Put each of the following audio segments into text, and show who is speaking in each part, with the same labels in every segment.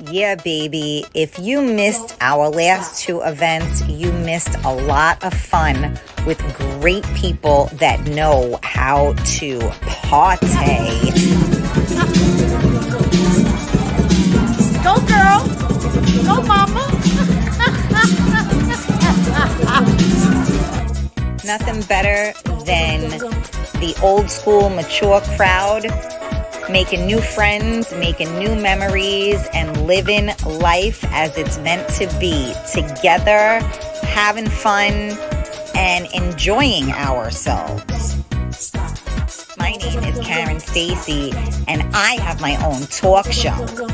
Speaker 1: Yeah, baby. If you missed our last two events, you missed a lot of fun with great people that know how to party.
Speaker 2: Go, girl. Go, mama.
Speaker 1: Nothing better than the old school mature crowd making new friends, making new memories, and living life as it's meant to be. Together, having fun, and enjoying ourselves. My name is Karen Stacy, and I have my own talk show.
Speaker 2: Share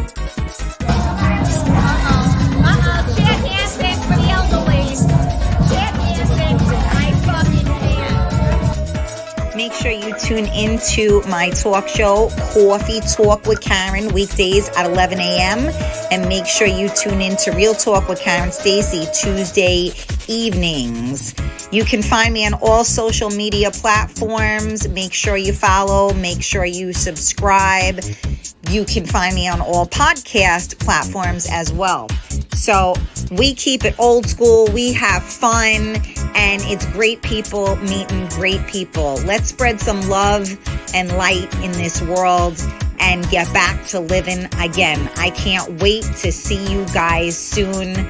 Speaker 2: handshake for the elderly. Share handshake for my fucking hand.
Speaker 1: Make sure you tune into my talk show, Coffee Talk with Karen, weekdays at 11 a.m. And make sure you tune into Real Talk with Karen Stacy, Tuesday evenings. You can find me on all social media platforms. Make sure you follow. Make sure you subscribe. You can find me on all podcast platforms as well. So we keep it old school. We have fun, and it's great people meeting great people. Let's spread some love and light in this world and get back to living again. I can't wait to see you guys soon.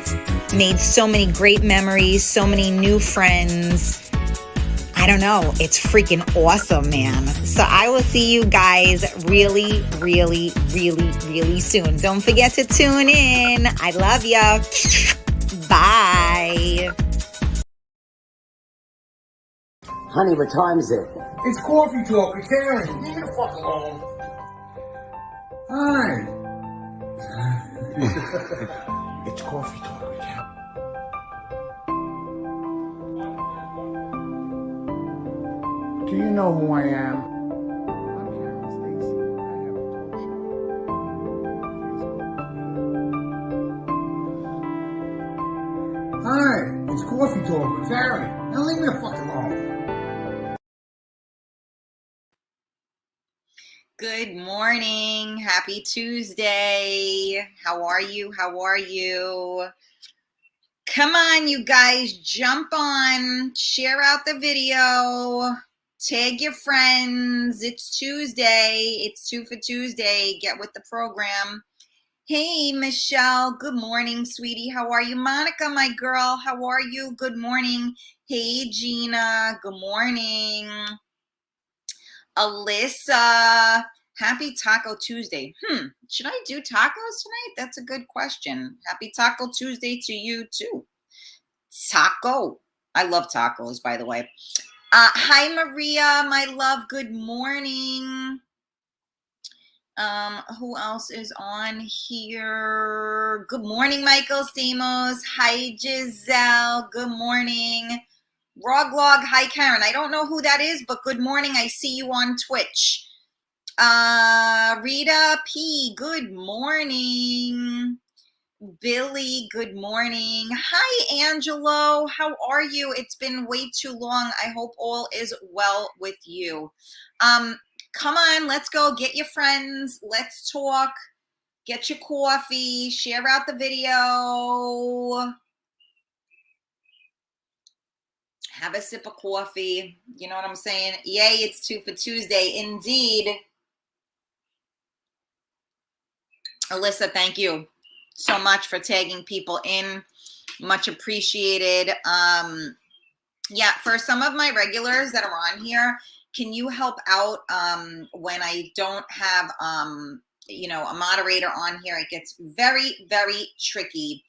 Speaker 1: Made so many great memories, so many new friends. I don't know. It's freaking awesome, man. So I will see you guys really, really, really, really soon. Don't forget to tune in. I love ya. Bye.
Speaker 3: Honey, what time is it?
Speaker 4: It's Coffee Talk with Karen. Leave me the fuck alone. Hi. It's Coffee Talk with Karen. Do you know who I am? I'm Karen Stacy. I have a talk show. Hi, it's Coffee Talk with Karen. Now leave me the fuck alone.
Speaker 1: Good morning. Happy Tuesday. How are you? How are you? Come on, you guys. Jump on. Share out the video. Tag your friends. It's Tuesday. It's 2 for Tuesday. Get with the program. Hey, Michelle. Good morning, sweetie. How are you? Monica, my girl. How are you? Good morning. Hey, Gina. Good morning. Alyssa. Happy Taco Tuesday. Should I do tacos tonight? That's a good question. Happy Taco Tuesday to you, too. Taco. I love tacos, by the way. Hi, Maria, my love. Good morning. Who else is on here? Good morning, Michael Stamos. Hi, Giselle. Good morning. Roglog. Hi, Karen. I don't know who that is, but good morning. I see you on Twitch. Rita P. Good morning. Billy, good morning. Hi, Angelo. How are you? It's been way too long. I hope all is well with you. Come on, let's go. Get your friends. Let's talk. Get your coffee. Share out the video. Have a sip of coffee. You know what I'm saying? Yay, it's 2 for Tuesday. Indeed. Alyssa, thank you so much for tagging people in. Much appreciated. Yeah, for some of my regulars that are on here, can you help out when I don't have a moderator on here? It gets very, very tricky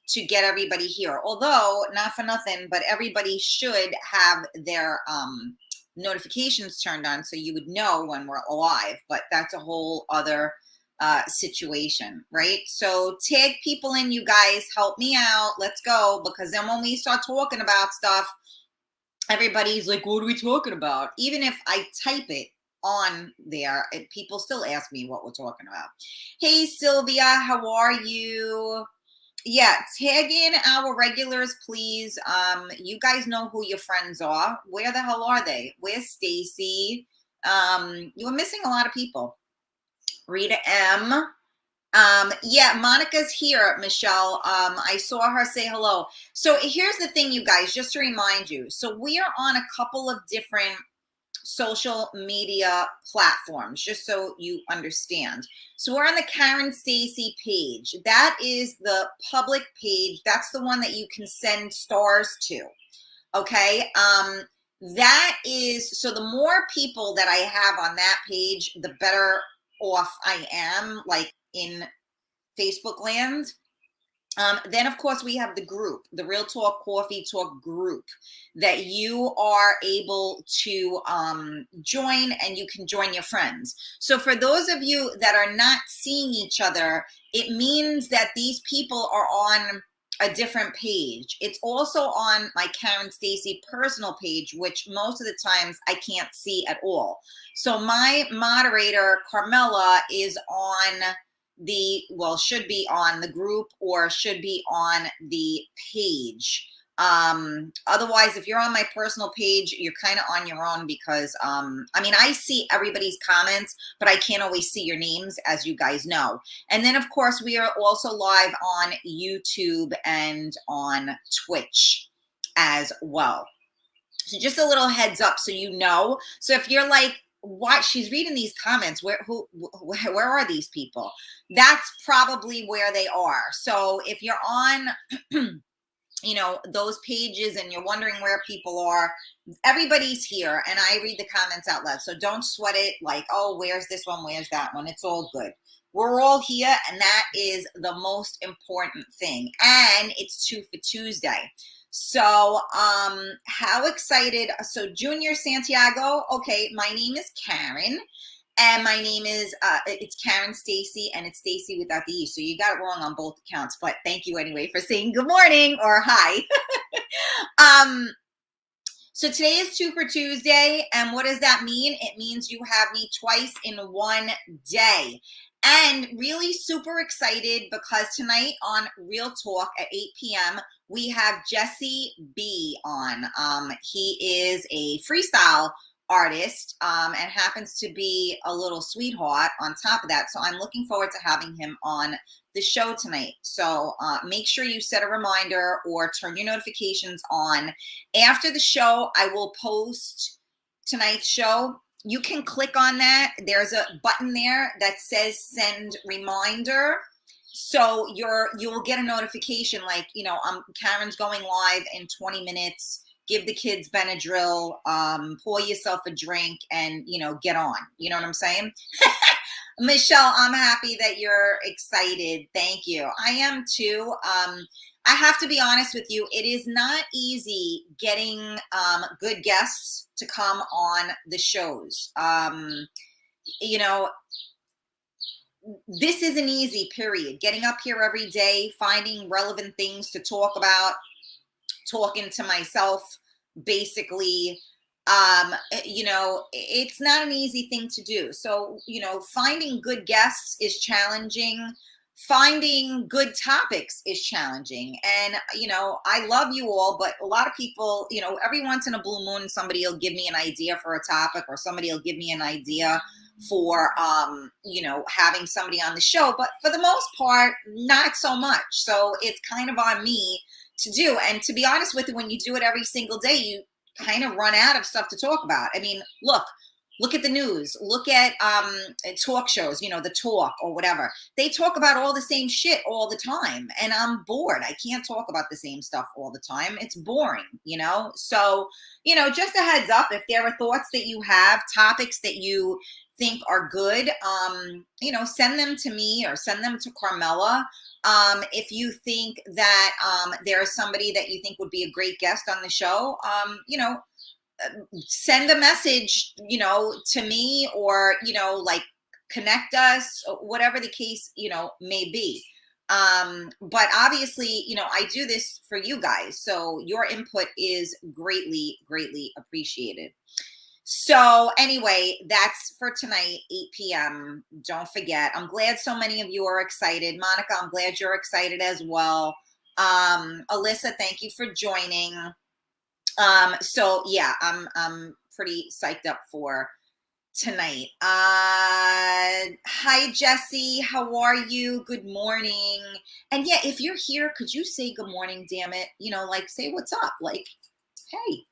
Speaker 1: to get everybody here. Although, not for nothing, but everybody should have their notifications turned on so you would know when we're live. But that's a whole other situation, right? So tag people in, you guys. Help me out. Let's go. Because then when we start talking about stuff, everybody's like, what are we talking about? Even if I type it on there, people still ask me what we're talking about. Hey, Sylvia, how are you? Yeah, tag in our regulars, please. You guys know who your friends are. Where the hell are they? Where's Stacy? You were missing a lot of people. Rita M. Yeah, Monica's here, Michelle. I saw her say hello. So here's the thing, you guys, just to remind you. So we are on a couple of different social media platforms, just so you understand. So we're on the Karen Stacy page. That is the public page. That's the one that you can send stars to. Okay. That is, so the more people that I have on that page, the better off I am, like in Facebook land. Then, of course, we have the group, the Real Talk Coffee Talk group that you are able to join, and you can join your friends. So for those of you that are not seeing each other, it means that these people are on a different page. It's also on my Karen Stacy personal page, which most of the times I can't see at all. So my moderator, Carmela, is on the, well, should be on the group or should be on the page. Otherwise, if you're on my personal page, you're kind of on your own, because I mean, I see everybody's comments, but I can't always see your names, as you guys know. And then, of course, we are also live on YouTube and on Twitch as well. So just a little heads up, so you know. So if you're like, what, she's reading these comments, where are these people? That's probably where they are. So if you're on you know, those pages and you're wondering where people are, everybody's here, and I read the comments out loud. So don't sweat it like, oh, where's this one, where's that one? It's all good. We're all here, and that is the most important thing. And it's 2 for Tuesday. So how excited. So Junior Santiago, okay, my name is Karen, and my name is it's Karen Stacy, and it's Stacy without the E. So you got it wrong on both accounts, but thank you anyway for saying good morning or hi. So today is 2 for Tuesday, and what does that mean? It means you have me twice in one day. And really super excited, because tonight on Real Talk at 8 p.m., we have Jesse B on. He is a freestyle artist and happens to be a little sweetheart on top of that. So I'm looking forward to having him on the show tonight. So make sure you set a reminder or turn your notifications on. After the show, I will post tonight's show. You can click on that. There's a button there that says send reminder. So you'll get a notification like, you know, Karen's going live in 20 minutes. Give the kids Benadryl, pour yourself a drink, and, you know, get on. You know what I'm saying? Michelle, I'm happy that you're excited. Thank you. I am too. I have to be honest with you. It is not easy getting good guests to come on the shows. You know, this isn't easy, period. Getting up here every day, finding relevant things to talk about, talking to myself, basically, you know, it's not an easy thing to do. So, you know, finding good guests is challenging. Finding good topics is challenging. And, you know, I love you all, but a lot of people, you know, every once in a blue moon, somebody will give me an idea for a topic, or somebody will give me an idea for, you know, having somebody on the show. But for the most part, not so much. So it's kind of on me to do. And to be honest with you, when you do it every single day, you kind of run out of stuff to talk about. I mean, look at the news, look at talk shows, you know, the Talk or whatever. They talk about all the same shit all the time, and I'm bored. I can't talk about the same stuff all the time. It's boring, you know? So, you know, just a heads up, if there are thoughts that you have, topics that you think are good, you know, send them to me or send them to Carmela. If you think that there is somebody that you think would be a great guest on the show, you know, send a message, you know, to me, or, you know, like connect us, whatever the case, you know, may be. But obviously, you know, I do this for you guys. So your input is greatly, greatly appreciated. So anyway, that's for tonight, 8 p.m. Don't forget. I'm glad so many of you are excited. Monica, I'm glad you're excited as well. Alyssa, thank you for joining. So yeah, I'm pretty psyched up for tonight. Hi, Jesse. How are you? Good morning. And yeah, if you're here, could you say good morning, damn it? You know, like say what's up. Like, hey.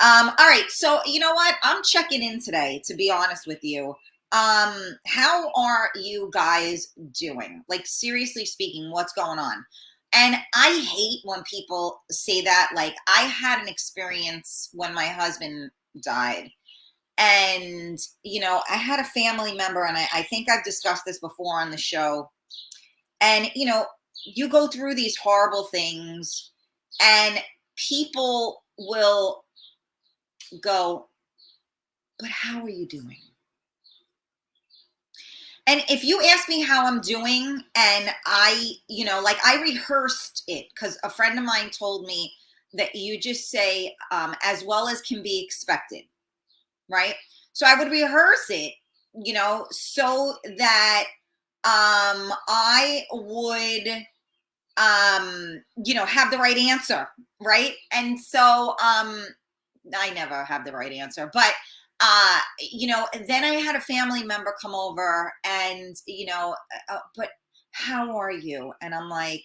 Speaker 1: All right. So you know what? I'm checking in today, to be honest with you. How are you guys doing? Like, seriously speaking, what's going on? And I hate when people say that. Like, I had an experience when my husband died. And, you know, I had a family member, and I think I've discussed this before on the show. And, you know, you go through these horrible things, and people will go, but how are you doing? And if you ask me how I'm doing, and I, you know, like I rehearsed it because a friend of mine told me that you just say, as well as can be expected, right? So I would rehearse it, you know, so that I would, you know, have the right answer, right? And so I never have the right answer, but you know, then I had a family member come over and, you know, but how are you? And I'm like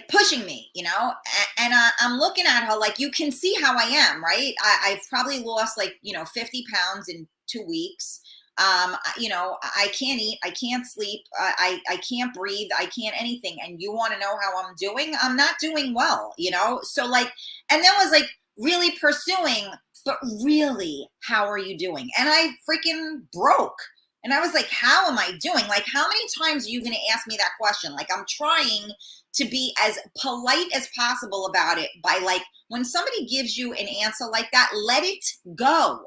Speaker 1: pushing me, you know, and I'm looking at her like, you can see how I am, right? I've probably lost like, you know, 50 pounds in 2 weeks. You know, I can't eat, I can't sleep, I can't breathe, I can't anything. And you want to know how I'm doing? I'm not doing well, you know? So like, and then was like really pursuing, but really, how are you doing? And I freaking broke. And I was like, how am I doing? Like, how many times are you going to ask me that question? Like, I'm trying to be as polite as possible about it by like, when somebody gives you an answer like that, let it go,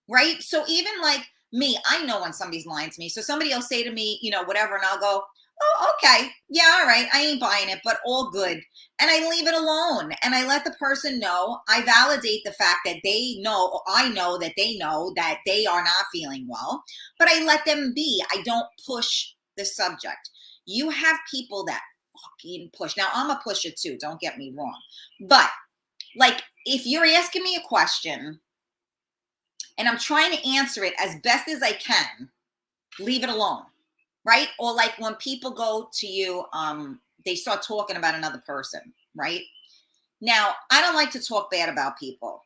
Speaker 1: right? So even like me, I know when somebody's lying to me. So somebody will say to me, you know, whatever, and I'll go, oh, okay, yeah, all right, I ain't buying it, but all good. And I leave it alone, and I let the person know. I validate the fact that they know, I know that they are not feeling well, but I let them be. I don't push the subject. You have people that fucking push. Now, I'm a pusher too, don't get me wrong. But like, if you're asking me a question and I'm trying to answer it as best as I can, leave it alone, right? Or like when people go to you, they start talking about another person, right? Now, I don't like to talk bad about people.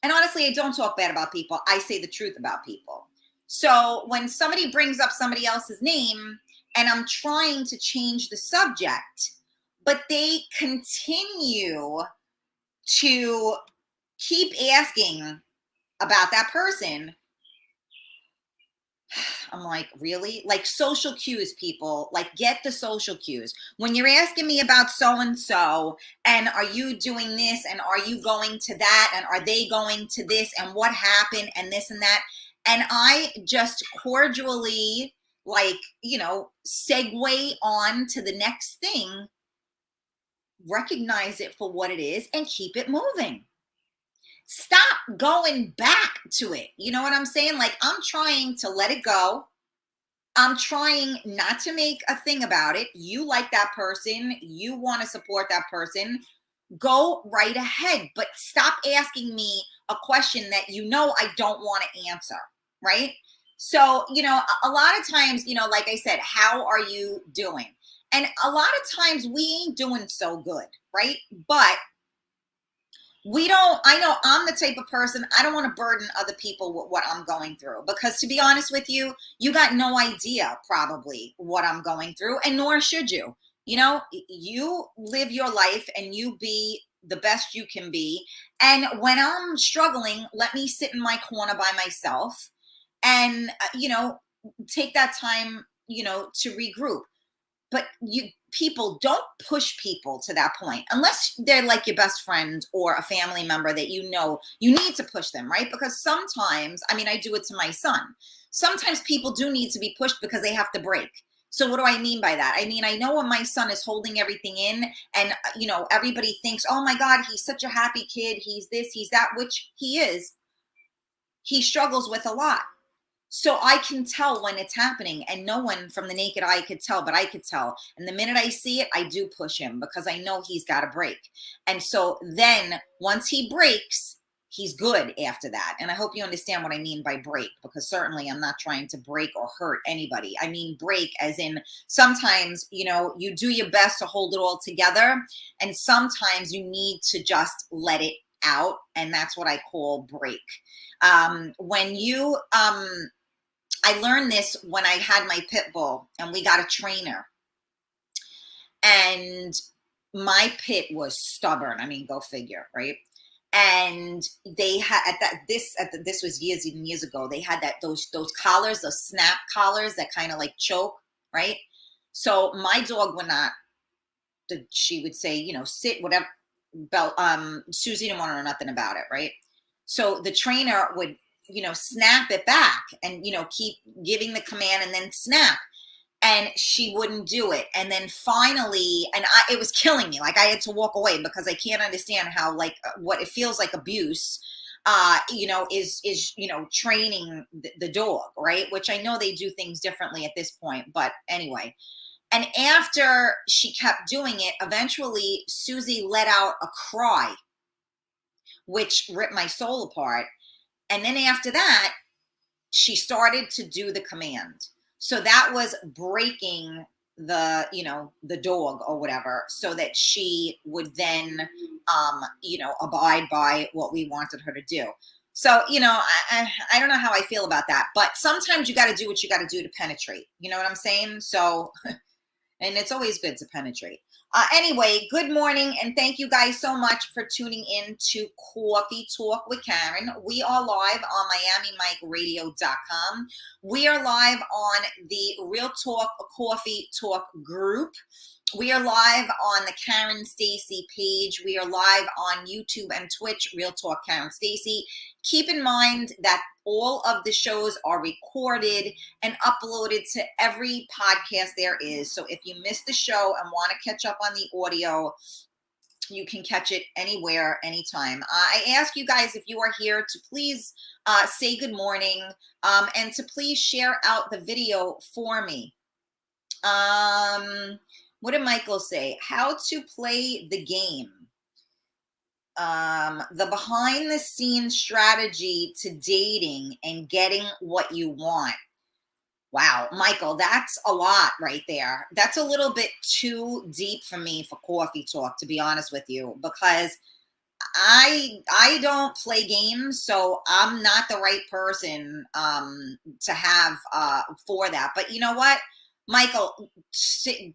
Speaker 1: And honestly, I don't talk bad about people. I say the truth about people. So when somebody brings up somebody else's name and I'm trying to change the subject, but they continue to keep asking about that person, I'm like, really? Like social cues, people, like get the social cues. When you're asking me about so-and-so, and are you doing this, and are you going to that, and are they going to this, and what happened, and this and that. And I just cordially, like, you know, segue on to the next thing, recognize it for what it is, and keep it moving. Stop going back to it. You know what I'm saying? Like, I'm trying to let it go. I'm trying not to make a thing about it. You like that person. You want to support that person. Go right ahead. But stop asking me a question that you know I don't want to answer, right? So, you know, a lot of times, you know, like I said, how are you doing? And a lot of times we ain't doing so good, right? But I know I'm the type of person, I don't want to burden other people with what I'm going through, because to be honest with you, you got no idea probably what I'm going through, and nor should you. You know, you live your life and you be the best you can be. And when I'm struggling, let me sit in my corner by myself and, you know, take that time, you know, to regroup. But people don't push people to that point unless they're like your best friend or a family member that you know you need to push them, right? Because sometimes, I mean, I do it to my son. Sometimes people do need to be pushed because they have to break. So what do I mean by that? I mean, I know when my son is holding everything in and, you know, everybody thinks, oh my God, he's such a happy kid. He's this, he's that, which he is. He struggles with a lot. So I can tell when it's happening, and no one from the naked eye could tell, but I could tell. And the minute I see it, I do push him because I know he's got to break. And so then once he breaks, he's good after that. And I hope you understand what I mean by break, because certainly I'm not trying to break or hurt anybody. I mean break as in sometimes, you know, you do your best to hold it all together, and sometimes you need to just let it out, and that's what I call break. When you I learned this when I had my pit bull and we got a trainer, and my pit was stubborn. I mean, go figure, right? And they had this was years and years ago. They had those collars, those snap collars that kind of like choke, right? So my dog would not. She would say, you know, sit, whatever. Susie didn't want to know nothing about it, right? So the trainer would, you know, snap it back and, you know, keep giving the command and then snap. And she wouldn't do it. And then finally, and it was killing me. Like I had to walk away because I can't understand how, like, what it feels like abuse, you know, is, you know, training the dog, right? Which I know they do things differently at this point, but anyway. And after she kept doing it, eventually Susie let out a cry, which ripped my soul apart. And then after that, she started to do the command. So that was breaking the, you know, the dog or whatever, so that she would then, you know, abide by what we wanted her to do. So, you know, I don't know how I feel about that, but sometimes you got to do what you got to do to penetrate. You know what I'm saying? So, and it's always good to penetrate. Anyway, good morning, and thank you guys so much for tuning in to Coffee Talk with Karen. We are live on MiamiMikeRadio.com. We are live on the Real Talk Coffee Talk group. We are live on the Karen Stacy page. We are live on YouTube and Twitch, Real Talk Karen Stacy. Keep in mind that all of the shows are recorded and uploaded to every podcast there is. So if you missed the show and want to catch up on the audio, you can catch it anywhere, anytime. I ask you guys, if you are here, to please say good morning, and to please share out the video for me. What did Michael say? How to play the game. The behind the scenes strategy to dating and getting what you want. Wow, Michael, that's a lot right there. That's a little bit too deep for me for Coffee Talk, to be honest with you, because I don't play games, so I'm not the right person to have for that. But you know what, Michael,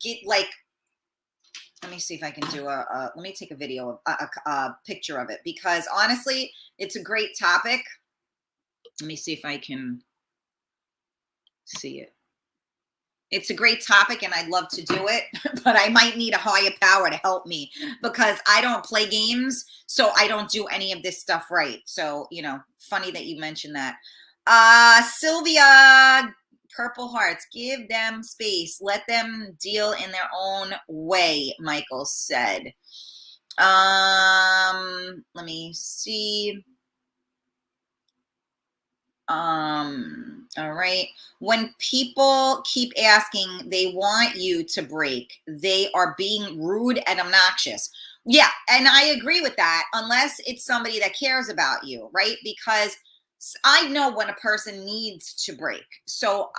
Speaker 1: get like, let me see if I can do let me take a video, a picture of it, because honestly, it's a great topic. Let me see if I can see it. It's a great topic and I'd love to do it, but I might need a higher power to help me, because I don't play games, so I don't do any of this stuff right. So, you know, funny that you mentioned that. Sylvia, purple hearts, give them space. Let them deal in their own way, Michael said. Let me see. All right. When people keep asking, they want you to break. They are being rude and obnoxious. Yeah, and I agree with that, unless it's somebody that cares about you, right? Because I know when a person needs to break. So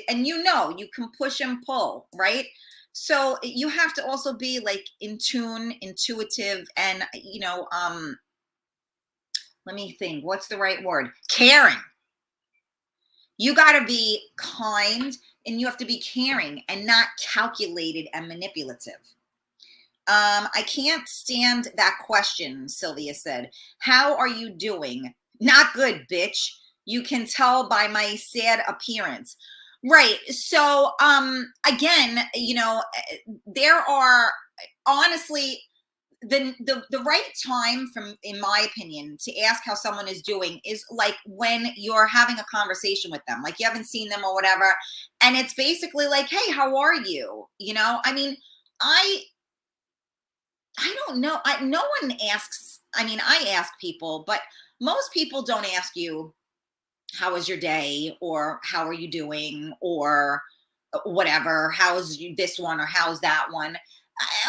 Speaker 1: and you know, you can push and pull, right? So you have to also be like in tune, intuitive, and, you know, let me think, what's the right word? Caring. You got to be kind, and you have to be caring and not calculated and manipulative. I can't stand that question, Sylvia said. How are you doing? Not good, bitch. You can tell by my sad appearance. Right. So, again, you know, there are, honestly, the right time, from, in my opinion, to ask how someone is doing is like when you're having a conversation with them, like you haven't seen them or whatever, and it's basically like, hey, how are you? You know, I mean, I don't know. No one asks. I mean, I ask people, but most people don't ask you, how was your day, or how are you doing, or whatever, how's this one, or how's that one.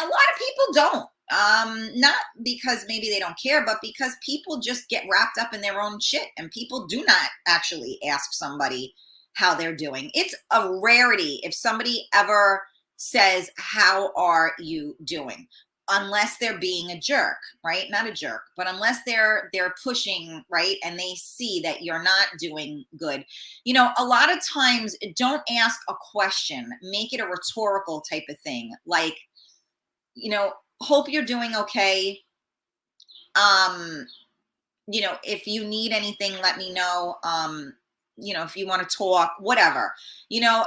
Speaker 1: A lot of people don't. Not because maybe they don't care, but because people just get wrapped up in their own shit, and people do not actually ask somebody how they're doing. It's a rarity if somebody ever says, how are you doing? Unless they're being a jerk, right? Not a jerk, but unless they're pushing, right? And they see that you're not doing good. You know, a lot of times, don't ask a question, make it a rhetorical type of thing. Like, you know, hope you're doing okay. You know, if you need anything, let me know. You know, if you want to talk, whatever, you know,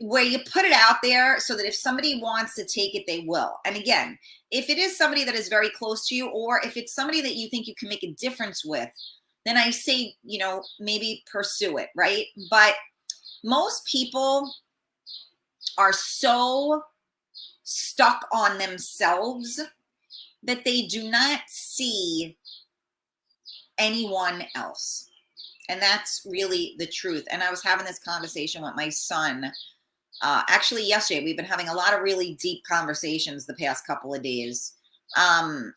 Speaker 1: where you put it out there so that if somebody wants to take it, they will. And again, if it is somebody that is very close to you, or if it's somebody that you think you can make a difference with, then I say, you know, maybe pursue it, right? But most people are so stuck on themselves that they do not see anyone else. And that's really the truth. And I was having this conversation with my son actually yesterday. We've been having a lot of really deep conversations the past couple of days. And,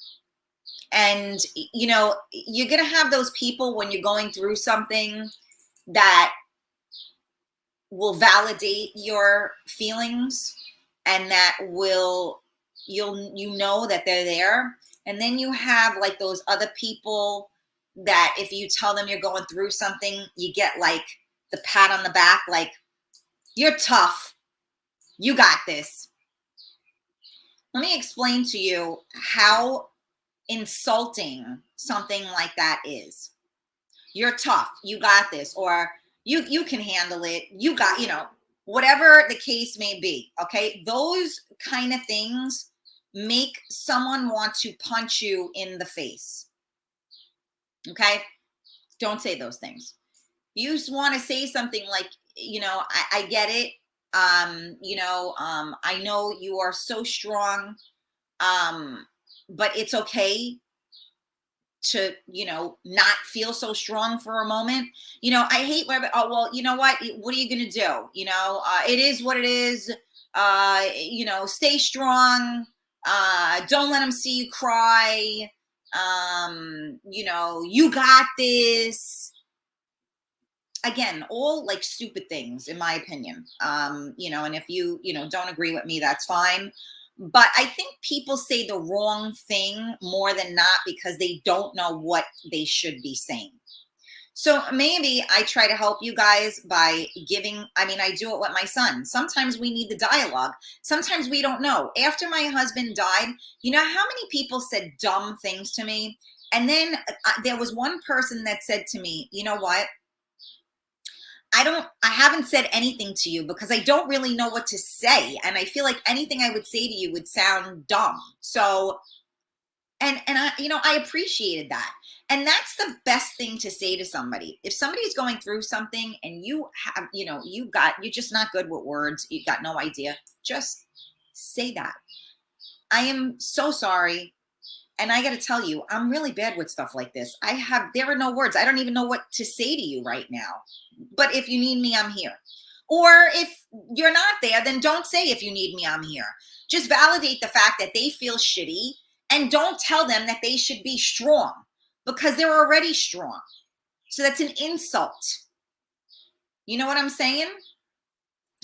Speaker 1: you know, you're going to have those people when you're going through something that will validate your feelings, and that will, you know that they're there. And then you have like those other people that if you tell them you're going through something, you get like the pat on the back, like, you're tough, you got this. Let me explain to you how insulting something like that is. You're tough, you got this, or you can handle it, you got, you know, whatever the case may be. Okay, those kind of things make someone want to punch you in the face. Okay, don't say those things. You just want to say something like, you know, I get it. You know, I know you are so strong, but it's okay to, you know, not feel so strong for a moment. You know, I hate where, oh, well, you know what are you going to do? You know, it is what it is. You know, stay strong. Don't let them see you cry. You know, you got this. Again, all like stupid things, in my opinion. You know, and if you know, don't agree with me, that's fine. But I think people say the wrong thing more than not because they don't know what they should be saying. So maybe I try to help you guys by giving, I mean, I do it with my son. Sometimes we need the dialogue. Sometimes we don't know. After my husband died, you know how many people said dumb things to me? And then there was one person that said to me, you know what? I haven't said anything to you because I don't really know what to say. And I feel like anything I would say to you would sound dumb. So, and I, you know, I appreciated that. And that's the best thing to say to somebody. If somebody's going through something and you have, you know, you're just not good with words, you got no idea, just say that. I am so sorry. And I got to tell you, I'm really bad with stuff like this. There are no words. I don't even know what to say to you right now. But if you need me, I'm here. Or if you're not there, then don't say if you need me, I'm here. Just validate the fact that they feel shitty, and don't tell them that they should be strong because they're already strong. So that's an insult. You know what I'm saying?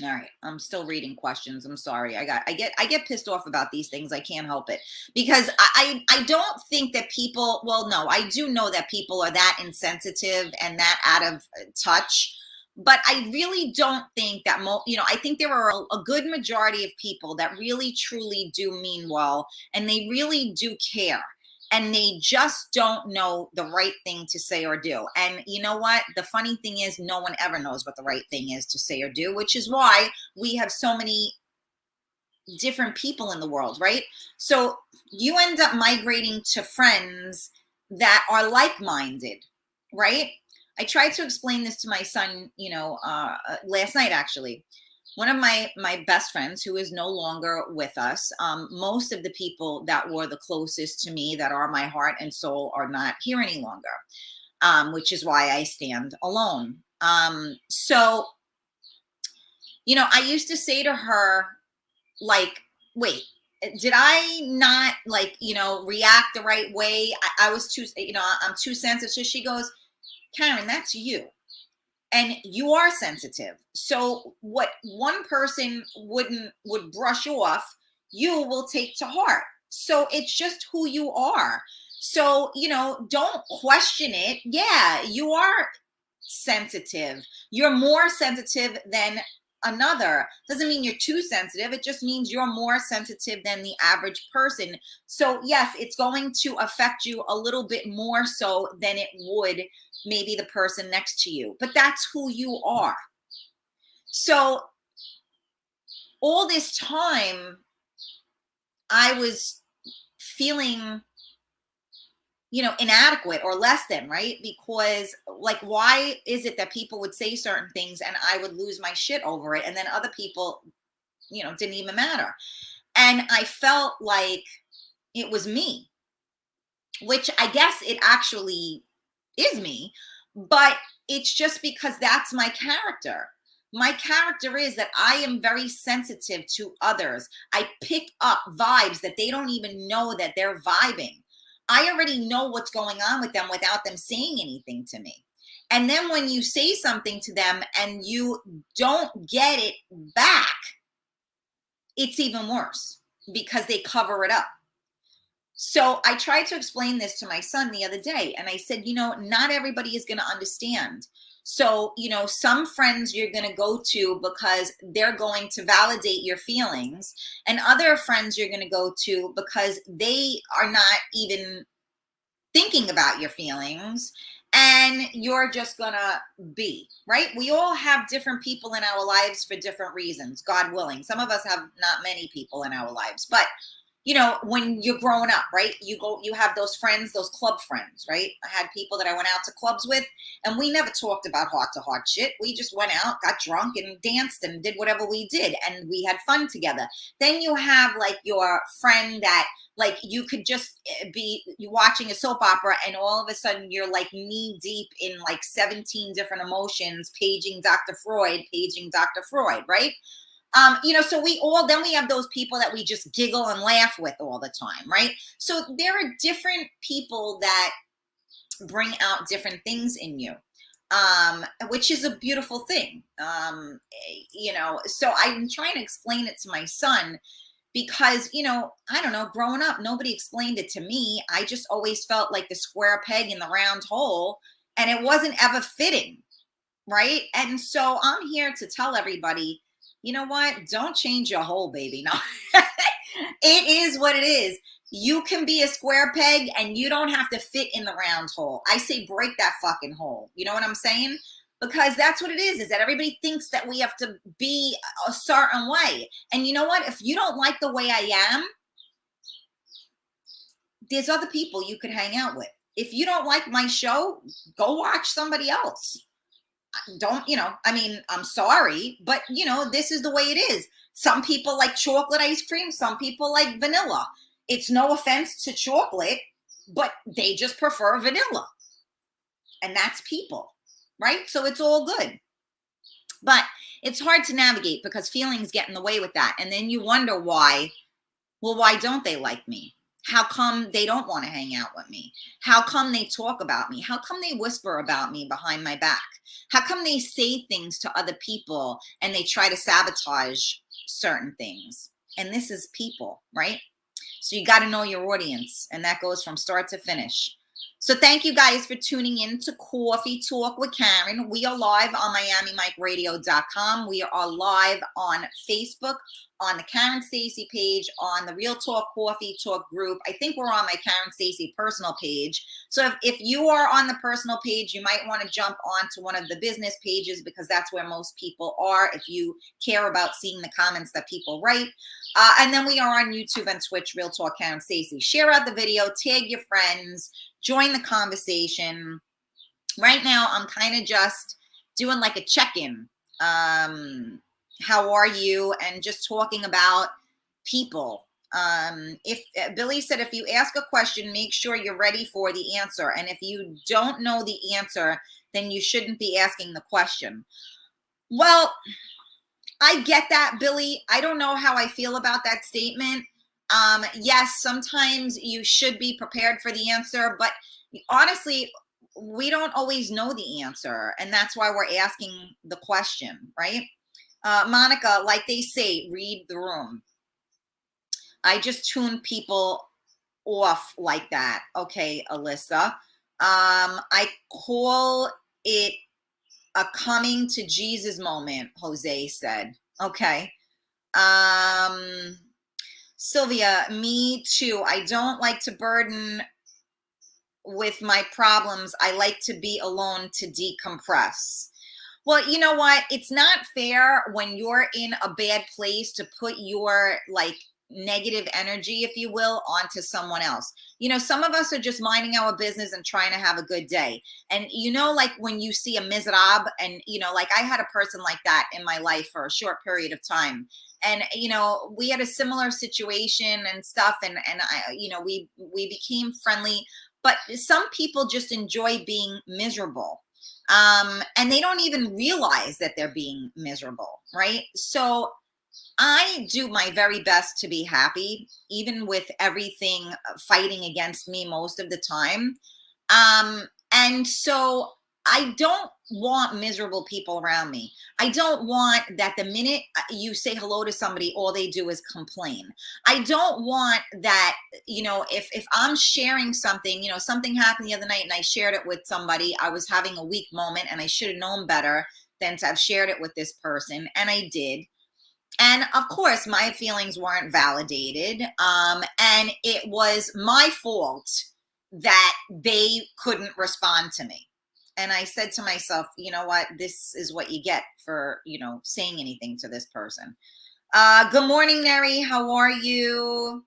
Speaker 1: All right, I'm still reading questions. I'm sorry. I get pissed off about these things. I can't help it because I don't think that people, well, no, I do know that people are that insensitive and that out of touch, but I really don't think that you know, I think there are a good majority of people that really truly do mean well, and they really do care. And they just don't know the right thing to say or do. And you know what? The funny thing is, no one ever knows what the right thing is to say or do, which is why we have so many different people in the world, right? So you end up migrating to friends that are like-minded, right? I tried to explain this to my son, you know, last night, actually. One of my best friends who is no longer with us, most of the people that were the closest to me that are my heart and soul are not here any longer, which is why I stand alone. So, you know, I used to say to her, like, wait, did I not like, react the right way? I was too, I'm too sensitive. So she goes, Karen, that's you. And you are sensitive. So what one person would brush off, you will take to heart. So it's just who you are. So, don't question it. Yeah, you are sensitive. You're more sensitive than another. Doesn't mean you're too sensitive. It just means you're more sensitive than the average person. So yes, it's going to affect you a little bit more so than it would maybe the person next to you, but that's who you are. So all this time I was feeling, inadequate or less than, right? Because like, why is it that people would say certain things and I would lose my shit over it, and then other people, didn't even matter? And I felt like it was me, which I guess it actually is me, but it's just because that's my character. My character is that I am very sensitive to others. I pick up vibes that they don't even know that they're vibing. I already know what's going on with them without them saying anything to me. And then when you say something to them and you don't get it back, it's even worse because they cover it up. So I tried to explain this to my son the other day, and I said, not everybody is going to understand. So, some friends you're going to go to because they're going to validate your feelings, and other friends you're going to go to because they are not even thinking about your feelings, and you're just going to be, right? We all have different people in our lives for different reasons, God willing. Some of us have not many people in our lives, but when you're growing up, right? You have those friends, those club friends, right? I had people that I went out to clubs with, and we never talked about heart-to-heart shit. We just went out, got drunk, and danced and did whatever we did, and we had fun together. Then you have like your friend that like you could just be watching a soap opera, and all of a sudden you're like knee deep in like 17 different emotions, paging Dr. Freud, right? So we have those people that we just giggle and laugh with all the time, right? So there are different people that bring out different things in you, which is a beautiful thing. So I'm trying to explain it to my son because, I don't know, growing up, nobody explained it to me. I just always felt like the square peg in the round hole, and it wasn't ever fitting, right? And so I'm here to tell everybody, you know what? Don't change your hole, baby. No, it is what it is. You can be a square peg and you don't have to fit in the round hole. I say break that fucking hole. You know what I'm saying? Because that's what it is that everybody thinks that we have to be a certain way. And you know what? If you don't like the way I am, there's other people you could hang out with. If you don't like my show, go watch somebody else. I'm sorry, but this is the way it is. Some people like chocolate ice cream. Some people like vanilla. It's no offense to chocolate, but they just prefer vanilla. And that's people, right? So it's all good. But it's hard to navigate because feelings get in the way with that. And then you wonder why. Well, why don't they like me? How come they don't want to hang out with me? How come they talk about me? How come they whisper about me behind my back? How come they say things to other people and they try to sabotage certain things? And this is people, right? So you got to know your audience, and that goes from start to finish. So thank you guys for tuning in to Coffee Talk with Karen. We are live on MiamiMikeRadio.com. We are live on Facebook, on the Karen Stacey page, on the Real Talk Coffee Talk group. I think we're on my Karen Stacey personal page. So if you are on the personal page, you might want to jump onto one of the business pages because that's where most people are if you care about seeing the comments that people write. And then we are on YouTube and Twitch, Real Talk Karen Stacey. Share out the video, tag your friends, join the conversation. Right now, I'm kind of just doing like a check-in. How are you? And just talking about people. If Billy said, if you ask a question, make sure you're ready for the answer. And if you don't know the answer, then you shouldn't be asking the question. Well, I get that, Billy. I don't know how I feel about that statement. Yes, sometimes you should be prepared for the answer, but honestly, we don't always know the answer. And that's why we're asking the question, right? Monica, like they say, read the room. I just tune people off like that. Okay, Alyssa. I call it a coming to Jesus moment, Jose said. Okay. Sylvia, me too. I don't like to burden with my problems. I like to be alone to decompress. Well, you know what? It's not fair when you're in a bad place to put your like negative energy, if you will, onto someone else. You know, some of us are just minding our business and trying to have a good day. And you know, like when you see a miserable, and you know, like I had a person like that in my life for a short period of time. And you know, we had a similar situation and stuff, and I, you know, we became friendly. But some people just enjoy being miserable, and they don't even realize that they're being miserable, right? So I do my very best to be happy, even with everything fighting against me most of the time. And so I don't want miserable people around me. I don't want that the minute you say hello to somebody, all they do is complain. I don't want that, you know, if I'm sharing something, you know, something happened the other night and I shared it with somebody, I was having a weak moment and I should have known better than to have shared it with this person. And I did. And of course, my feelings weren't validated. And it was my fault that they couldn't respond to me. And I said to myself, you know what? This is what you get for, you know, saying anything to this person. Good morning, Neri. How are you?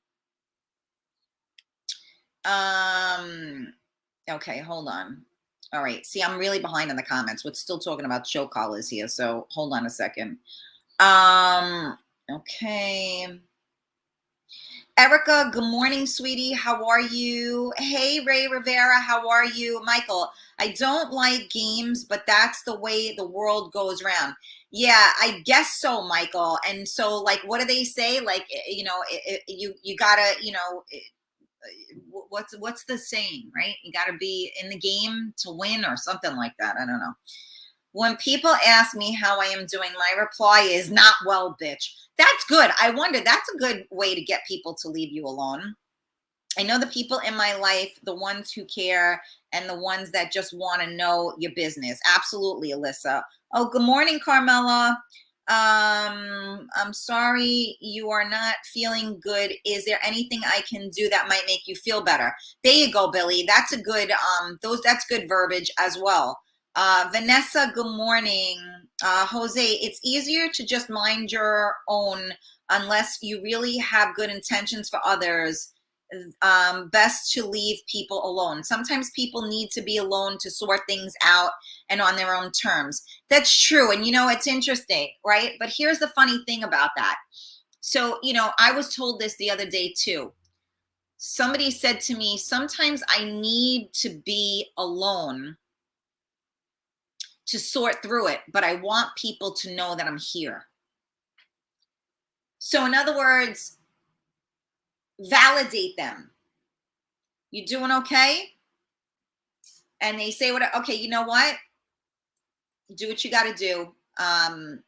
Speaker 1: Okay, hold on. All right. See, I'm really behind in the comments. We're still talking about show callers here. So hold on a second. Okay. Erica, good morning, sweetie. How are you? Hey, Ray Rivera, how are you? Michael, I don't like games, but that's the way the world goes round. Yeah, I guess so, Michael. And so, like, what do they say? Like, you know, you gotta, you know, what's the saying, right? You gotta be in the game to win or something like that. I don't know. When people ask me how I am doing, my reply is not well, bitch. That's good. I wonder, that's a good way to get people to leave you alone. I know the people in my life, the ones who care and the ones that just want to know your business. Absolutely, Alyssa. Oh, good morning, Carmela. I'm sorry you are not feeling good. Is there anything I can do that might make you feel better? There you go, Billy. That's a good, that's good verbiage as well. Vanessa, good morning. Jose, it's easier to just mind your own unless you really have good intentions for others. Best to leave people alone. Sometimes people need to be alone to sort things out and on their own terms. That's true. And, you know, it's interesting, right? But here's the funny thing about that. So, you know, I was told this the other day too. Somebody said to me, sometimes I need to be alone to sort through it, but I want people to know that I'm here. So in other words, validate them. You doing okay? And they say, okay, you know what? Do what you got to do. I'm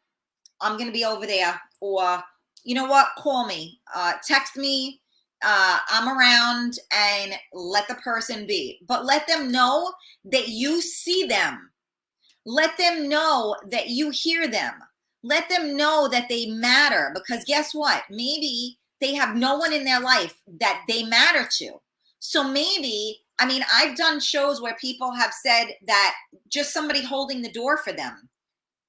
Speaker 1: going to be over there. Or, you know what? Call me, text me. I'm around, and let the person be. But let them know that you see them. Let them know that you hear them. Let them know that they matter, because guess what? Maybe they have no one in their life that they matter to. So maybe, I mean, I've done shows where people have said that just somebody holding the door for them,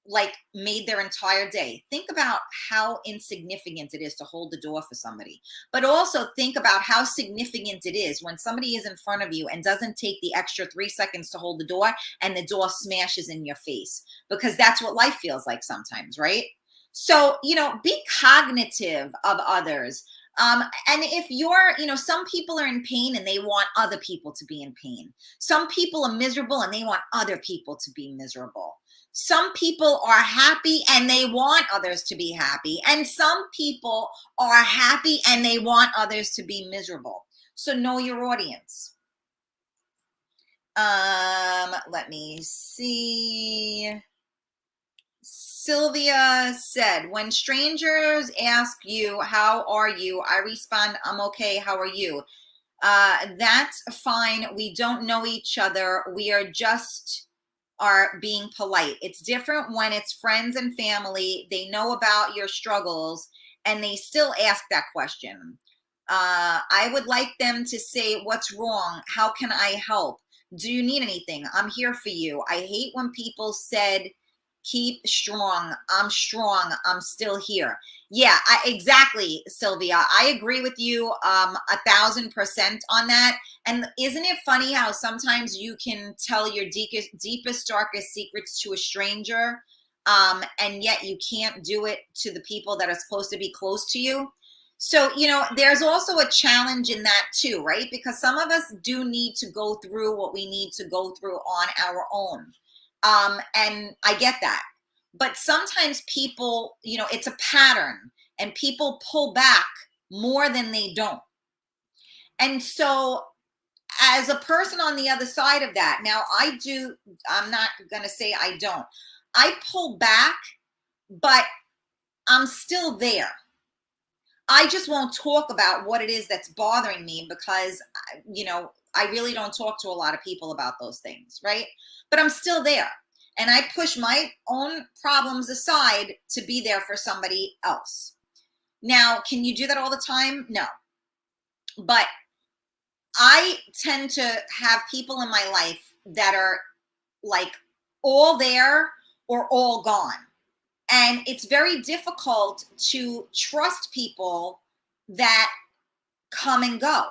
Speaker 1: like, made their entire day. Think about how insignificant it is to hold the door for somebody. But also think about how significant it is when somebody is in front of you and doesn't take the extra 3 seconds to hold the door and the door smashes in your face, because that's what life feels like sometimes, right? So, you know, be cognitive of others. And if you're, you know, some people are in pain and they want other people to be in pain. Some people are miserable and they want other people to be miserable. Some people are happy and they want others to be happy. And some people are happy and they want others to be miserable. So know your audience. Let me see. Sylvia said, when strangers ask you, how are you? I respond, I'm okay. How are you? That's fine. We don't know each other. We are being polite. It's different when it's friends and family. They know about your struggles and they still ask that question. I would like them to say, what's wrong? How can I help? Do you need anything? I'm here for you. I hate when people said, keep strong. I'm still here. Yeah, exactly, Sylvia. I agree with you 1,000% on that. And isn't it funny how sometimes you can tell your deepest, darkest secrets to a stranger, and yet you can't do it to the people that are supposed to be close to you? So, there's also a challenge in that too, right? Because some of us do need to go through what we need to go through on our own. And I get that. But sometimes people, it's a pattern and people pull back more than they don't. And so as a person on the other side of that, now I'm not going to say I don't. I pull back, but I'm still there. I just won't talk about what it is that's bothering me because, I really don't talk to a lot of people about those things, right? But I'm still there. And I push my own problems aside to be there for somebody else. Now, can you do that all the time? No. But I tend to have people in my life that are like all there or all gone. And it's very difficult to trust people that come and go.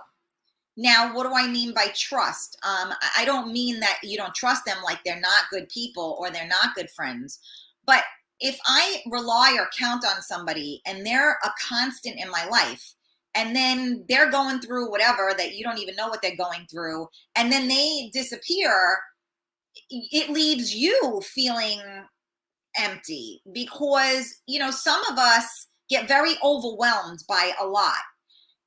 Speaker 1: Now, what do I mean by trust? I don't mean that you don't trust them like they're not good people or they're not good friends. But if I rely or count on somebody and they're a constant in my life, and then they're going through whatever that you don't even know what they're going through, and then they disappear, it leaves you feeling empty because, some of us get very overwhelmed by a lot.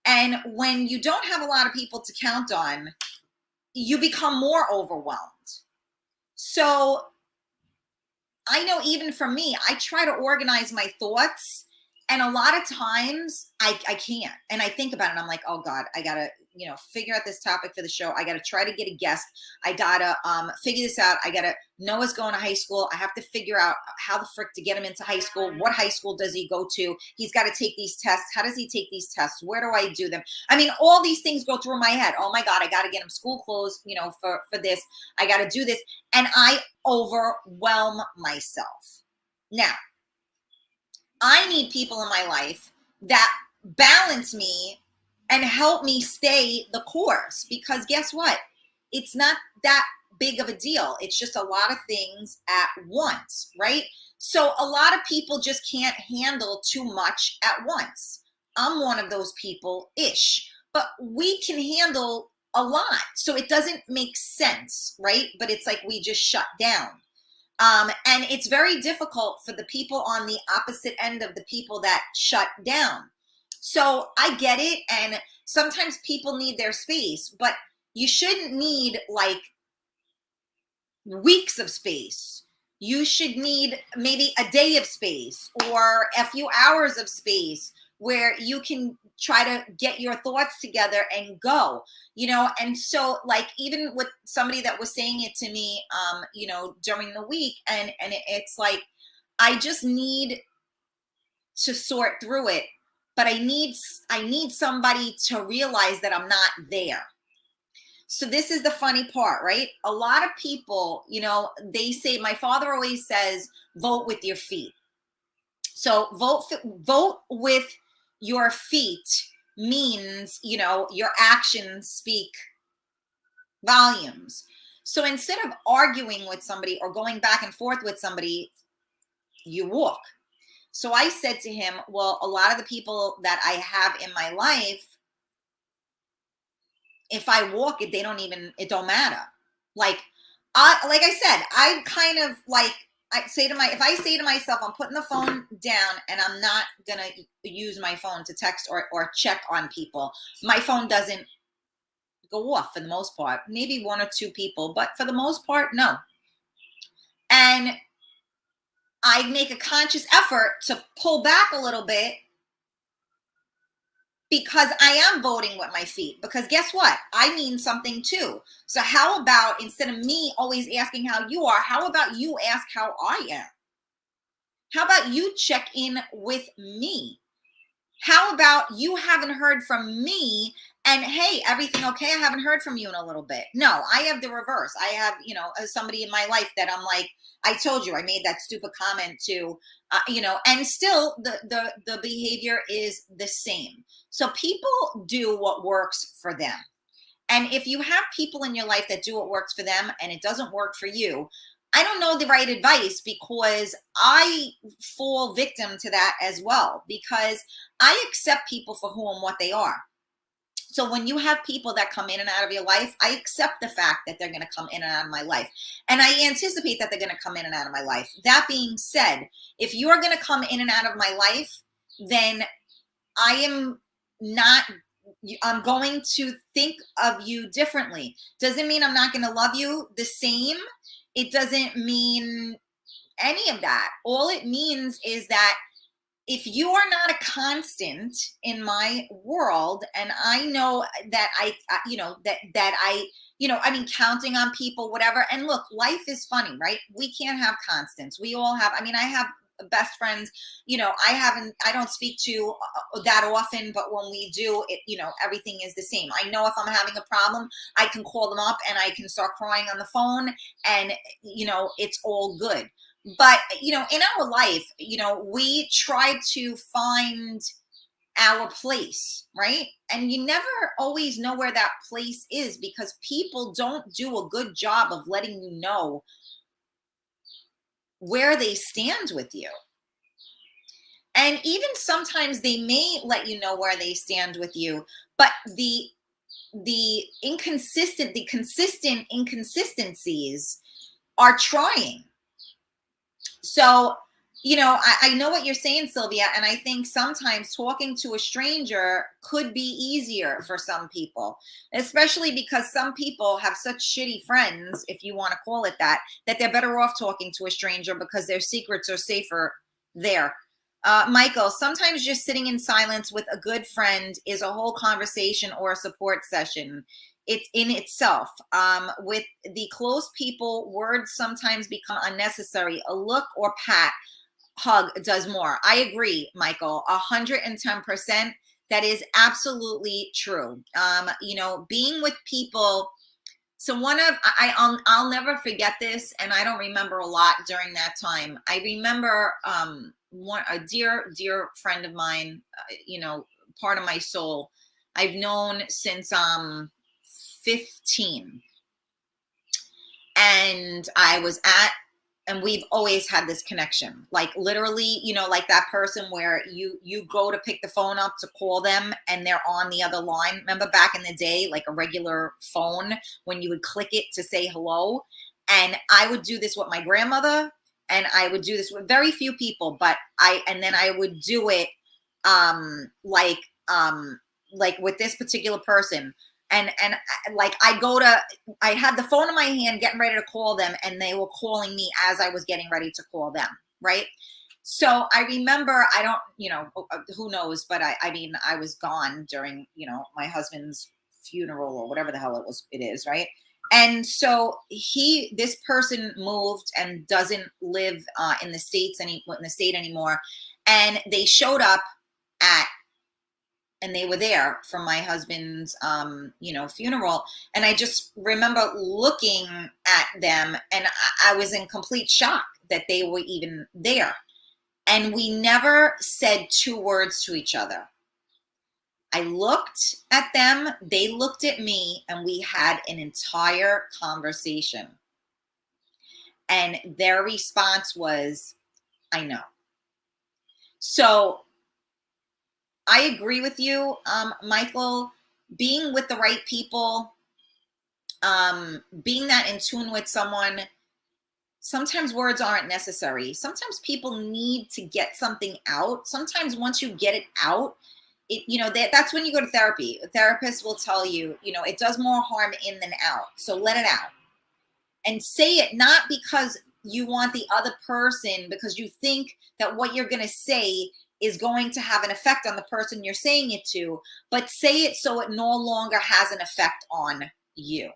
Speaker 1: And when you don't have a lot of people to count on, you become more overwhelmed. So I know even for me, I try to organize my thoughts. And a lot of times I can't. And I think about it. And I'm like, oh God, I got to, figure out this topic for the show. I got to try to get a guest. I got to figure this out. I got to, Noah's going to high school. I have to figure out how the frick to get him into high school. What high school does he go to? He's got to take these tests. How does he take these tests? Where do I do them? I mean, all these things go through my head. Oh my God, I got to get him school clothes, for this. I got to do this. And I overwhelm myself. Now, I need people in my life that balance me and help me stay the course, because guess what? It's not that big of a deal. It's just a lot of things at once, right? So a lot of people just can't handle too much at once. I'm one of those people-ish, but we can handle a lot. So it doesn't make sense, right? But it's like we just shut down. And it's very difficult for the people on the opposite end of the people that shut down. So I get it. And sometimes people need their space, but you shouldn't need like weeks of space. You should need maybe a day of space or a few hours of space where you can try to get your thoughts together and go, and so like even with somebody that was saying it to me, during the week, and it's like, I just need to sort through it, but I need somebody to realize that I'm not there. So this is the funny part, right? A lot of people, they say, my father always says, vote with your feet. So vote with your feet means, your actions speak volumes. So instead of arguing with somebody or going back and forth with somebody, you walk. So I said to him, well, a lot of the people that I have in my life, if I walk it, it don't matter. Like I said, I'm kind of like if I say to myself, I'm putting the phone down and I'm not gonna use my phone to text or check on people, my phone doesn't go off for the most part. Maybe one or two people, but for the most part, no. And I make a conscious effort to pull back a little bit because I am voting with my feet. Because guess what? I mean something too. So how about, instead of me always asking how you are, how about you ask how I am? How about you check in with me? How about you haven't heard from me and hey, everything okay? I haven't heard from you in a little bit. No, I have the reverse. I have, somebody in my life that I'm like, I told you I made that stupid comment to, and still the behavior is the same. So people do what works for them. And if you have people in your life that do what works for them and it doesn't work for you, I don't know the right advice, because I fall victim to that as well, because I accept people for who and what they are. So when you have people that come in and out of your life, I accept the fact that they're going to come in and out of my life. And I anticipate that they're going to come in and out of my life. That being said, if you're going to come in and out of my life, then I'm going to think of you differently. Doesn't mean I'm not going to love you the same. It doesn't mean any of that. All it means is that if you are not a constant in my world, and I know that counting on people, whatever. And look, life is funny, right? We can't have constants. We all have, I have best friends, I don't speak to that often, but when we do it, everything is the same. I know if I'm having a problem, I can call them up and I can start crying on the phone and, it's all good. But, in our life, we try to find our place, right? And you never always know where that place is, because people don't do a good job of letting you know where they stand with you. And even sometimes they may let you know where they stand with you, but the consistent inconsistencies are trying. So, I know what you're saying, Sylvia, and I think sometimes talking to a stranger could be easier for some people, especially because some people have such shitty friends, if you want to call it that they're better off talking to a stranger because their secrets are safer there. Michael, sometimes just sitting in silence with a good friend is a whole conversation or a support session. It's in itself. With the close people, words sometimes become unnecessary. A look or pat, hug does more. I agree, Michael, 110%. That is absolutely true. Being with people. So I'll never forget this, and I don't remember a lot during that time. I remember a dear friend of mine, part of my soul, I've known since 15, and and we've always had this connection, like literally, like that person where you go to pick the phone up to call them and they're on the other line. Remember back in the day, like a regular phone, when you would click it to say hello? And I would do this with my grandmother, and I would do this with very few people, but then I would do it like with this particular person. And I had the phone in my hand getting ready to call them, and they were calling me as I was getting ready to call them, right? So I remember, I don't, who knows, but I was gone during, my husband's funeral or whatever the hell it is, right? And so this person moved and doesn't live in the state anymore. And they showed up and they were there for my husband's, funeral. And I just remember looking at them, and I was in complete shock that they were even there. And we never said two words to each other. I looked at them, they looked at me, and we had an entire conversation. And their response was, I know. So I agree with you, Michael. Being with the right people, being that in tune with someone, sometimes words aren't necessary. Sometimes people need to get something out. Sometimes once you get it out, that's when you go to therapy. A therapist will tell you, it does more harm in than out. So let it out and say it, not because you want the other person, because you think that what you're going to say is going to have an effect on the person you're saying it to, but say it so it no longer has an effect on you.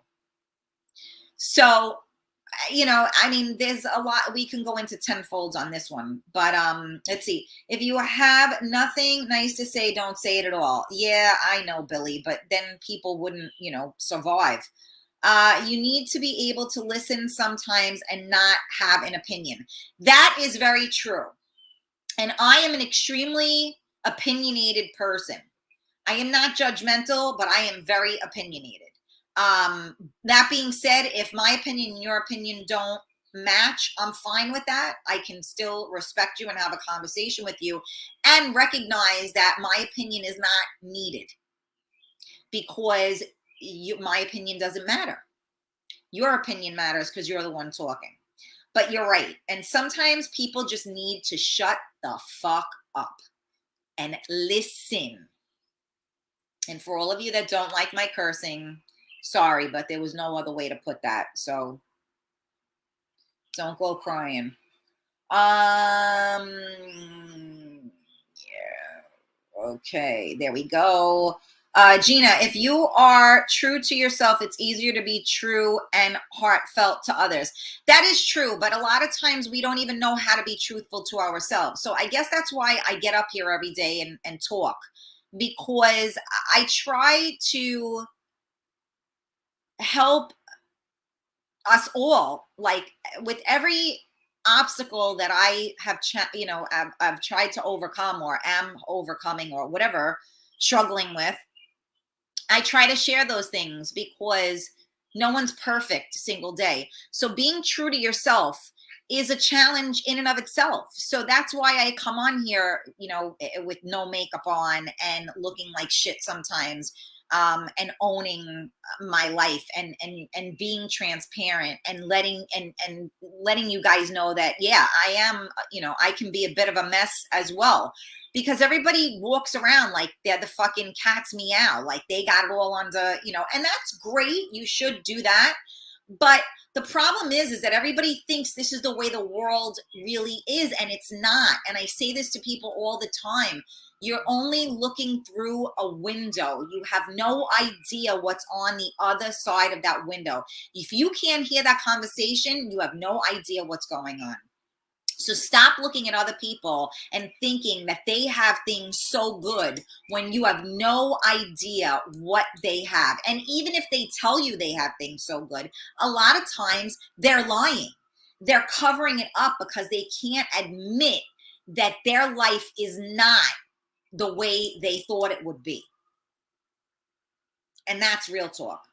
Speaker 1: So, there's a lot, we can go into tenfolds on this one, but let's see. If you have nothing nice to say, don't say it at all. Yeah, I know, Billy, but then people wouldn't, survive. You need to be able to listen sometimes and not have an opinion. That is very true. And I am an extremely opinionated person. I am not judgmental, but I am very opinionated. That being said, if my opinion and your opinion don't match, I'm fine with that. I can still respect you and have a conversation with you and recognize that my opinion is not needed because my opinion doesn't matter. Your opinion matters because you're the one talking. But you're right. And sometimes people just need to shut the fuck up and listen. And for all of you that don't like my cursing, sorry, but there was no other way to put that. So don't go crying. Yeah. Okay, there we go. Gina, if you are true to yourself, it's easier to be true and heartfelt to others. That is true, but a lot of times we don't even know how to be truthful to ourselves. So I guess that's why I get up here every day and talk, because I try to help us all, like with every obstacle that I have, I've tried to overcome or am overcoming or whatever, struggling with. I try to share those things because no one's perfect single day. So being true to yourself is a challenge in and of itself. So that's why I come on here, with no makeup on and looking like shit sometimes, and owning my life and being transparent and letting you guys know that, yeah, I am, I can be a bit of a mess as well. Because everybody walks around like they're the fucking cat's meow, like they got it all under, and that's great. You should do that. But the problem is that everybody thinks this is the way the world really is, and it's not. And I say this to people all the time. You're only looking through a window. You have no idea what's on the other side of that window. If you can't hear that conversation, you have no idea what's going on. So stop looking at other people and thinking that they have things so good when you have no idea what they have. And even if they tell you they have things so good, a lot of times they're lying. They're covering it up because they can't admit that their life is not the way they thought it would be. And that's real talk.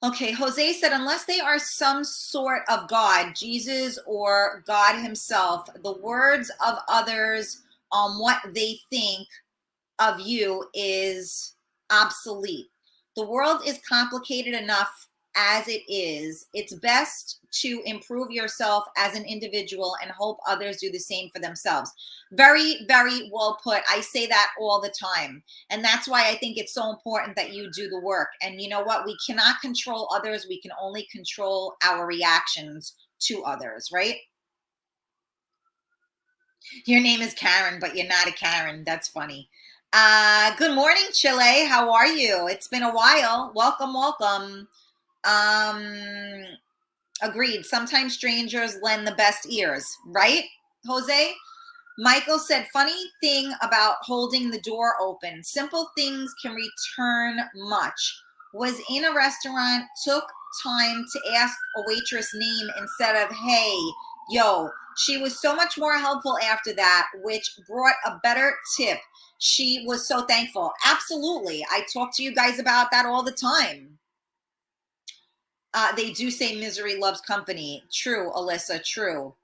Speaker 1: Okay, Jose said, unless they are some sort of God, Jesus or God himself, the words of others on what they think of you is obsolete. The world is complicated enough as it is. It's best to improve yourself as an individual and hope others do the same for themselves. Very, very well put. I say that all the time. And that's why I think it's so important that you do the work. And you know what? We cannot control others. We can only control our reactions to others, right? Your name is Karen, but you're not a Karen. That's funny. Good morning, Chile. How are you? It's been a while. Welcome, welcome. Agreed. Sometimes strangers lend the best ears, right, Jose? Michael said, funny thing about holding the door open. Simple things can return much. Was in a restaurant, took time to ask a waitress name instead of, hey, yo. She was so much more helpful after that, which brought a better tip. She was so thankful. Absolutely. I talk to you guys about that all the time. They do say misery loves company. True, Alyssa, true.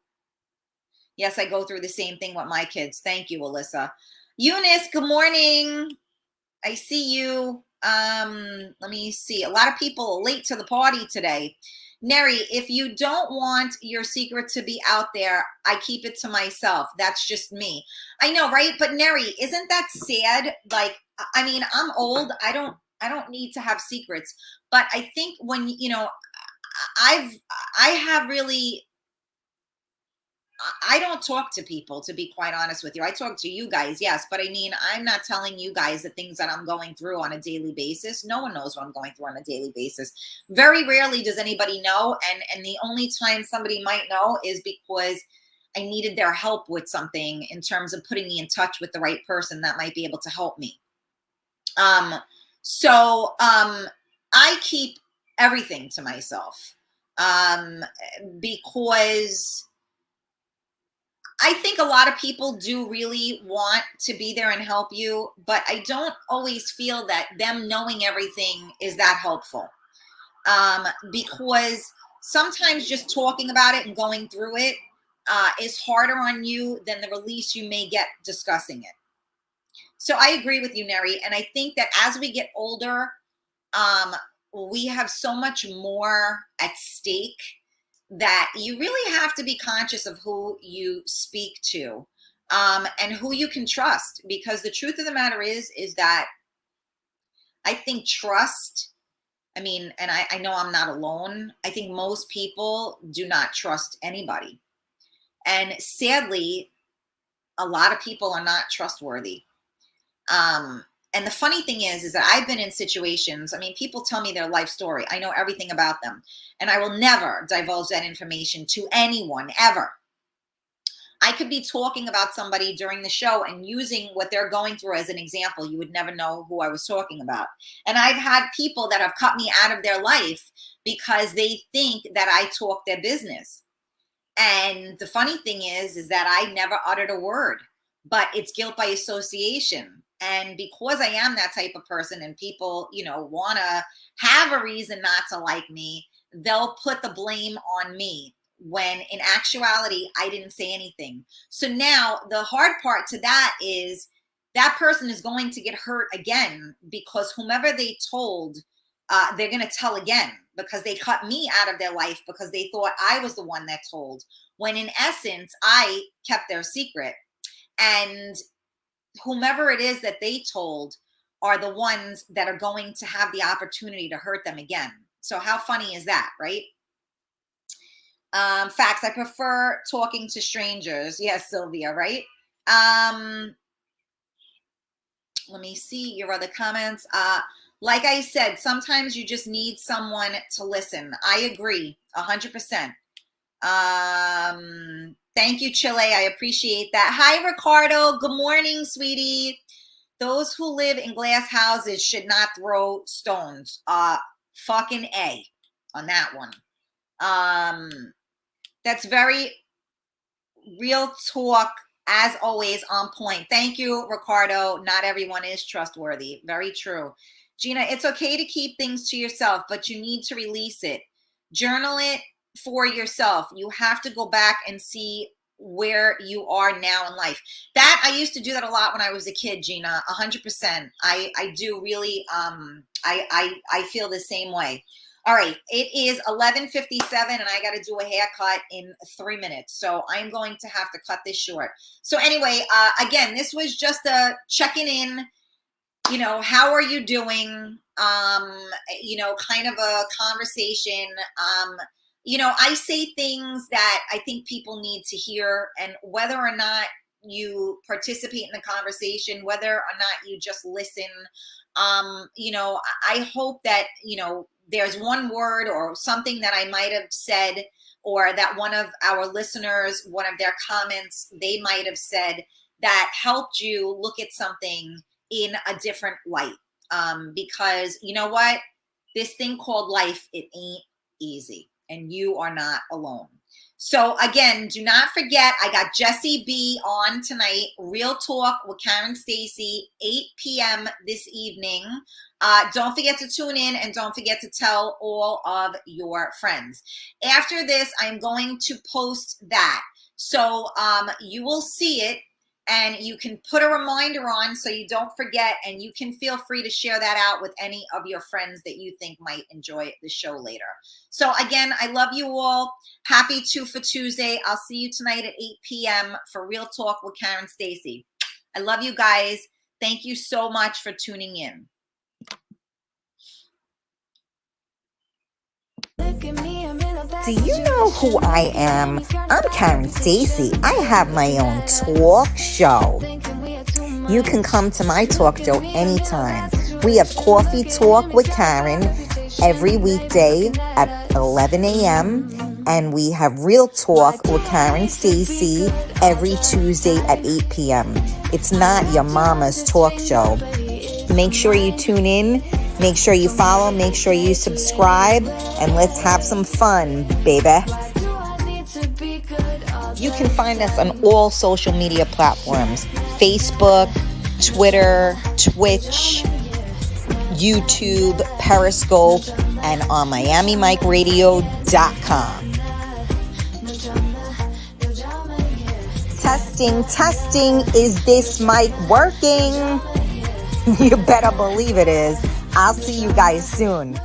Speaker 1: Yes, I go through the same thing with my kids. Thank you, Alyssa. Eunice, good morning. I see you. Let me see. A lot of people are late to the party today. Neri, if you don't want your secret to be out there, I keep it to myself. That's just me. I know, right? But Neri, isn't that sad? Like, I mean, I'm old. I don't need to have secrets. But I think when, you know, I have really, I don't talk to people, to be quite honest with you. I talk to you guys, yes, but I mean, I'm not telling you guys the things that I'm going through on a daily basis. No one knows what I'm going through on a daily basis. Very rarely does anybody know, and the only time somebody might know is because I needed their help with something in terms of putting me in touch with the right person that might be able to help me. I keep everything to myself because I think a lot of people do really want to be there and help you, but I don't always feel that them knowing everything is that helpful. Because sometimes just talking about it and going through it is harder on you than the release you may get discussing it. So I agree with you, Neri. And I think that as we get older, we have so much more at stake that you really have to be conscious of who you speak to and who you can trust. Because the truth of the matter is that I think trust, I mean, and I know I'm not alone. I think most people do not trust anybody. And sadly, a lot of people are not trustworthy. And the funny thing is that I've been in situations, I mean, people tell me their life story. I know everything about them. And I will never divulge that information to anyone, ever. I could be talking about somebody during the show and using what they're going through as an example. You would never know who I was talking about. And I've had people that have cut me out of their life because they think that I talk their business. And the funny thing is that I never uttered a word, but it's guilt by association. And because I am that type of person and people, you know, want to have a reason not to like me, they'll put the blame on me when in actuality, I didn't say anything. So now the hard part to that is that person is going to get hurt again because whomever they told, they're going to tell again because they cut me out of their life because they thought I was the one that told, when in essence, I kept their secret. And whomever it is that they told are the ones that are going to have the opportunity to hurt them again. So how funny is that, right? Facts, I prefer talking to strangers. Yes, Sylvia, right? Let me see your other comments. Like I said, sometimes you just need someone to listen. I agree, 100%. Thank you, Chile. I appreciate that. Hi, Ricardo. Good morning, sweetie. Those who live in glass houses should not throw stones. Fucking A on that one. That's very real talk, as always, on point. Thank you, Ricardo. Not everyone is trustworthy. Very true. Gina, it's okay to keep things to yourself, but you need to release it. Journal it for yourself. You have to go back and see where you are now in life. That I used to do that a lot when I was a kid, Gina. 100%. I do really. I feel the same way. All right, it is 11:57, and I got to do a haircut in 3 minutes. So I'm going to have to cut this short. So anyway, again, this was just a checking in. You know, how are you doing? You know, kind of a conversation. You know, I say things that I think people need to hear, and whether or not you participate in the conversation, whether or not you just listen, you know, I hope that, you know, there's one word or something that I might have said, or that one of our listeners, one of their comments, they might have said that helped you look at something in a different light. Because you know what? This thing called life, it ain't easy, and you are not alone. So again, do not forget, I got Jessie B on tonight, Real Talk with Karen Stacy, 8 p.m. this evening. Don't forget to tune in, and don't forget to tell all of your friends. After this, I'm going to post that. So you will see it and you can put a reminder on so you don't forget, and you can feel free to share that out with any of your friends that you think might enjoy the show later. So again, I love you all. Happy 2 for Tuesday. I'll see you tonight at 8 p.m. for Real Talk with Karen Stacy. I love you guys. Thank you so much for tuning in.
Speaker 5: Do you know who I am? I'm Karen Stacy. I have my own talk show. You can come to my talk show anytime. We have Coffee Talk with Karen every weekday at 11 a.m. and we have Real Talk with Karen Stacy every Tuesday at 8 p.m. It's not your mama's talk show. Make sure you tune in. Make sure you follow, make sure you subscribe, and let's have some fun, baby. You can find us on all social media platforms: Facebook, Twitter, Twitch, YouTube, Periscope, and on MiamiMikeRadio.com. Testing, is this mic working? You better believe it is. I'll see you guys soon.